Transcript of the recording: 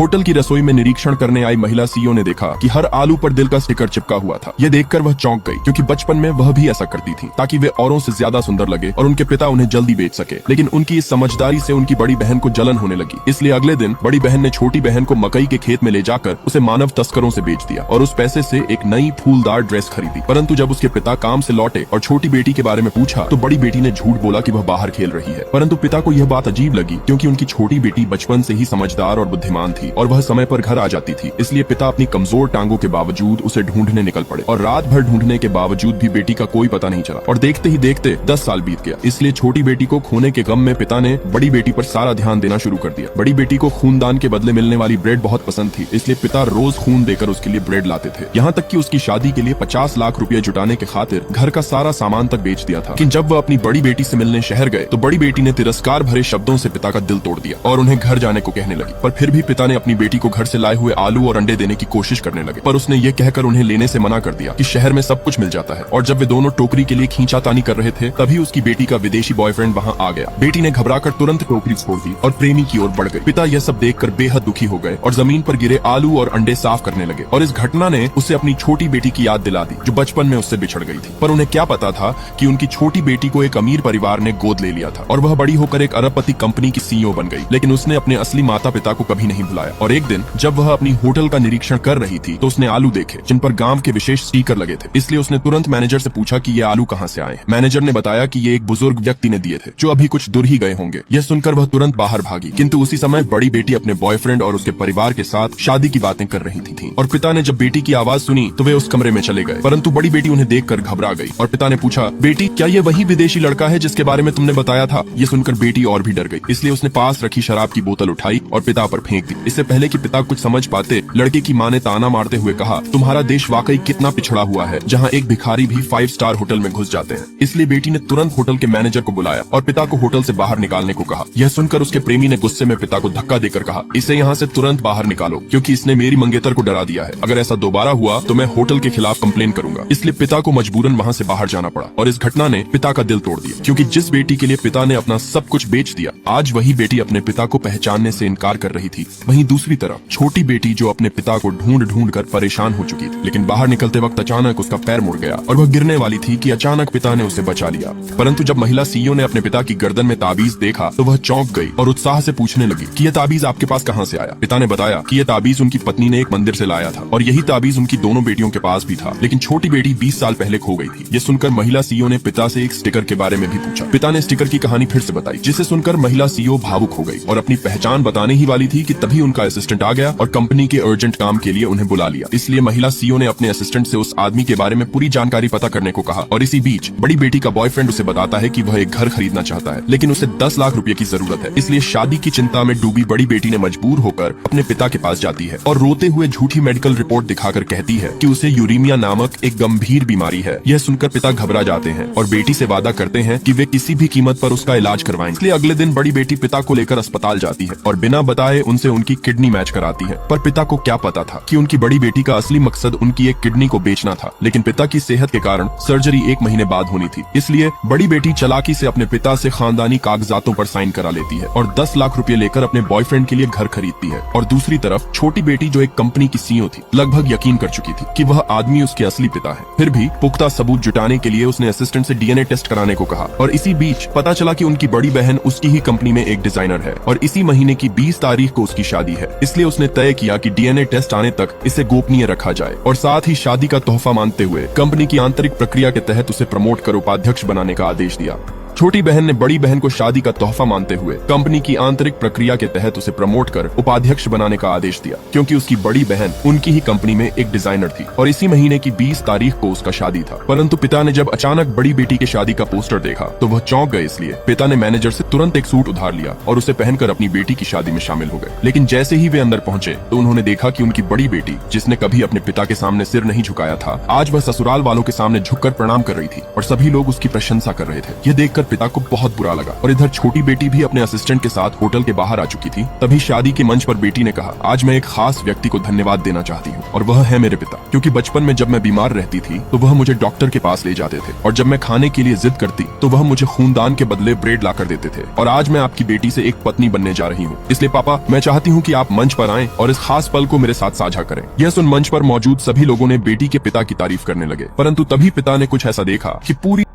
Hotel की रसोई में निरीक्षण करने आई महिला सीईओ ने देखा कि हर आलू पर दिल का स्टिकर चिपका हुआ था। ये देखकर वह चौंक गई, क्योंकि बचपन में वह भी ऐसा करती थी ताकि वे औरों से ज्यादा सुंदर लगे और उनके पिता उन्हें जल्दी बेच सके। लेकिन उनकी इस समझदारी से उनकी बड़ी बहन को जलन होने लगी। इसलिए अगले दिन बड़ी बहन ने छोटी बहन को मकई के खेत में ले जाकर उसे मानव तस्करों से बेच दिया और उस पैसे से एक नई फूलदार ड्रेस खरीदी। परंतु जब उसके पिता काम से लौटे और छोटी बेटी के बारे में पूछा तो बड़ी बेटी ने झूठ बोला कि वह बाहर खेल रही है। परंतु पिता को यह बात अजीब लगी, क्योंकि उनकी छोटी बेटी बचपन से ही समझदार और बुद्धिमान थी और वह समय पर घर आ जाती थी। इसलिए पिता अपनी कमजोर टांगों के बावजूद उसे ढूंढने निकल पड़े और रात भर ढूंढने के बावजूद भी बेटी का कोई पता नहीं चला और देखते ही देखते 10 साल बीत गया। इसलिए छोटी बेटी को खोने के गम में पिता ने बड़ी बेटी पर सारा ध्यान देना शुरू कर दिया। बड़ी बेटी को खूनदान के बदले मिलने वाली ब्रेड बहुत पसंद थी, इसलिए पिता रोज खून देकर उसके लिए ब्रेड लाते थे। यहाँ तक कि उसकी शादी के लिए 50 लाख रुपए जुटाने के खातिर घर का सारा सामान तक बेच दिया था। लेकिन जब वह अपनी बड़ी बेटी से मिलने शहर गए तो बड़ी बेटी ने तिरस्कार भरे शब्दों से पिता का दिल तोड़ दिया और उन्हें घर जाने को कहने लगी। पर फिर भी पिता ने अपनी बेटी को घर से लाए हुए आलू और अंडे देने की कोशिश करने लगे, पर उसने ये कहकर उन्हें लेने से मना कर दिया कि शहर में सब कुछ मिल जाता है। और जब वे दोनों टोकरी के लिए खींचातानी कर रहे थे तभी उसकी बेटी का विदेशी बॉयफ्रेंड वहाँ आ गया। बेटी ने घबराकर तुरंत टोकरी छोड़ दी और प्रेमी की ओर बढ़ गई। पिता यह सब देखकर बेहद दुखी हो गए और जमीन पर गिरे आलू और अंडे साफ करने लगे। और इस घटना ने उसे अपनी छोटी बेटी की याद दिला दी जो बचपन में उससे बिछड़ गई थी। पर उन्हें क्या पता था कि उनकी छोटी बेटी को एक अमीर परिवार ने गोद ले लिया था और वह बड़ी होकर एक अरबपति कंपनी की सीईओ बन गई। लेकिन उसने अपने असली माता पिता को कभी नहीं भुलाया। और एक दिन जब वह अपनी होटल का निरीक्षण कर रही थी तो उसने आलू देखे जिन पर गांव के विशेष स्टिकर लगे थे। इसलिए उसने तुरंत मैनेजर से पूछा कि ये आलू कहाँ से आए। मैनेजर ने बताया कि ये एक बुजुर्ग व्यक्ति ने दिए थे जो अभी कुछ दूर ही गए होंगे। यह सुनकर वह तुरंत बाहर भागी, किंतु उसी समय बड़ी बेटी अपने बॉयफ्रेंड और उसके परिवार के साथ शादी की बातें कर रही थी। और पिता ने जब बेटी की आवाज सुनी तो वे उस कमरे में चले गए, परंतु बड़ी बेटी उन्हें देखकर घबरा गई। और पिता ने पूछा, बेटी क्या ये वही विदेशी लड़का है जिसके बारे में तुमने बताया था? ये सुनकर बेटी और भी डर गई, इसलिए उसने पास रखी शराब की बोतल उठाई और पिता पर फेंक दी। इससे पहले कि पिता कुछ समझ पाते लड़के की माँ ने ताना मारते हुए कहा, तुम्हारा देश वाकई कितना पिछड़ा हुआ है जहाँ एक भिखारी भी 5 स्टार होटल में घुस जाते हैं। इसलिए बेटी ने तुरंत होटल के मैनेजर को बुलाया और पिता को होटल से बाहर निकालने को कहा। यह सुनकर उसके प्रेमी ने गुस्से में पिता को धक्का देकर कहा, इसे यहाँ से तुरंत बाहर निकालो, क्योंकि इसने मेरी मंगेतर को डरा दिया है। अगर ऐसा दोबारा हुआ तो मैं होटल के खिलाफ कंप्लेन करूंगा। इसलिए पिता को मजबूरन वहाँ से बाहर जाना पड़ा और इस घटना ने पिता का दिल तोड़ दिया, क्योंकि जिस बेटी के लिए पिता ने अपना सब कुछ बेच दिया, आज वही बेटी अपने पिता को पहचानने से इनकार कर रही थी। वहीं दूसरी तरफ छोटी बेटी जो अपने पिता को ढूंढ ढूंढ कर परेशान हो चुकी थी, लेकिन बाहर निकलते वक्त अचानक उसका पैर मुड़ गया और वह गिरने वाली थी कि अचानक पिता ने उसे बचा लिया। परंतु जब महिला सीईओ ने अपने पिता की गर्दन में ताबीज देखा तो वह चौंक गई और उत्साह से पूछने लगी कि यह ताबीज आपके पास कहाँ से आया? पिता ने बताया कि यह ताबीज उनकी पत्नी ने एक मंदिर से लाया था और यही ताबीज उनकी दोनों बेटियों के पास भी था, लेकिन छोटी बेटी 20 साल पहले खो गई थी। ये सुनकर महिला सीईओ ने पिता से एक स्टिकर के बारे में भी पूछा। पिता ने स्टिकर की कहानी फिर से बताई, जिसे सुनकर महिला सीईओ भावुक हो गई और अपनी पहचान बताने ही वाली थी कि तभी उनका असिस्टेंट आ गया और कंपनी के अर्जेंट काम के लिए उन्हें बुला लिया। इसलिए महिला सीईओ ने अपने असिस्टेंट से उस आदमी के बारे में पूरी जानकारी पता करने को कहा। और इसी बीच बड़ी बेटी का बॉयफ्रेंड उसे बताता है कि वह एक घर खरीदना चाहता है, लेकिन उसे 10 लाख रुपए की जरूरत है। इसलिए शादी की चिंता में डूबी बड़ी बेटी ने मजबूर होकर अपने पिता के पास जाती है और रोते हुए झूठी मेडिकल रिपोर्ट दिखाकर कहती है कि उसे यूरेमिया नामक एक गंभीर बीमारी है। यह सुनकर पिता घबरा जाते हैं और बेटी से वादा करते हैं कि वे किसी भी कीमत पर उसका इलाज करवाएंगे। इसलिए अगले दिन बड़ी बेटी पिता को लेकर अस्पताल जाती है और बिना बताए उनसे उनकी किडनी मैच कराती है। पर पिता को क्या पता था कि उनकी बड़ी बेटी का असली मकसद उनकी एक किडनी को बेचना था। लेकिन पिता की सेहत के कारण सर्जरी 1 महीने बाद होनी थी, इसलिए बड़ी बेटी चालाकी से अपने पिता से खानदानी कागजातों पर साइन करा लेती है और 10 लाख रुपए लेकर अपने बॉयफ्रेंड के लिए घर खरीदती है। और दूसरी तरफ छोटी बेटी जो एक कंपनी की सीईओ थी, लगभग यकीन कर चुकी थी कि वह आदमी उसके असली पिता है। फिर भी पुख्ता सबूत जुटाने के लिए उसने असिस्टेंट से डीएनए टेस्ट कराने को कहा। और इसी बीच पता चला कि उनकी बड़ी बहन उसकी ही कंपनी में एक डिजाइनर है और इसी महीने की 20 तारीख को उसकी शादी है। इसलिए उसने तय किया कि डीएनए टेस्ट आने तक इसे गोपनीय रखा जाए और साथ ही शादी का तोहफा मानते हुए कंपनी की आंतरिक प्रक्रिया के तहत उसे प्रमोट कर उपाध्यक्ष बनाने का आदेश दिया। छोटी बहन ने बड़ी बहन को शादी का तोहफा मानते हुए कंपनी की आंतरिक प्रक्रिया के तहत उसे प्रमोट कर उपाध्यक्ष बनाने का आदेश दिया, क्योंकि उसकी बड़ी बहन उनकी ही कंपनी में एक डिजाइनर थी और इसी महीने की 20 तारीख को उसका शादी था। परंतु पिता ने जब अचानक बड़ी बेटी की शादी का पोस्टर देखा तो वह चौंक गए। इसलिए पिता ने मैनेजर से तुरंत एक सूट उधार लिया और उसे पहनकर अपनी बेटी की शादी में शामिल हो गए। लेकिन जैसे ही वे अंदर पहुंचे तो उन्होंने देखा कि उनकी बड़ी बेटी, जिसने कभी अपने पिता के सामने सिर नहीं झुकाया था, आज वह ससुराल वालों के सामने झुककर प्रणाम कर रही थी और सभी लोग उसकी प्रशंसा कर रहे थे। यह देखकर पिता को बहुत बुरा लगा और इधर छोटी बेटी भी अपने असिस्टेंट के साथ होटल के बाहर आ चुकी थी। तभी शादी के मंच पर बेटी ने कहा, आज मैं एक खास व्यक्ति को धन्यवाद देना चाहती हूँ और वह है मेरे पिता, क्योंकि बचपन में जब मैं बीमार रहती थी तो वह मुझे डॉक्टर के पास ले जाते थे और जब मैं खाने के लिए जिद करती तो वह मुझे खूनदान के बदले ब्रेड ला कर देते थे। और आज मैं आपकी बेटी से एक पत्नी बनने जा रही हूँ, इसलिए पापा मैं चाहती हूँ कि आप मंच पर आएं और इस खास पल को मेरे साथ साझा करें। यह सुन मंच पर मौजूद सभी लोगों ने बेटी के पिता की तारीफ करने लगे, परंतु तभी पिता ने कुछ ऐसा देखा कि पूरी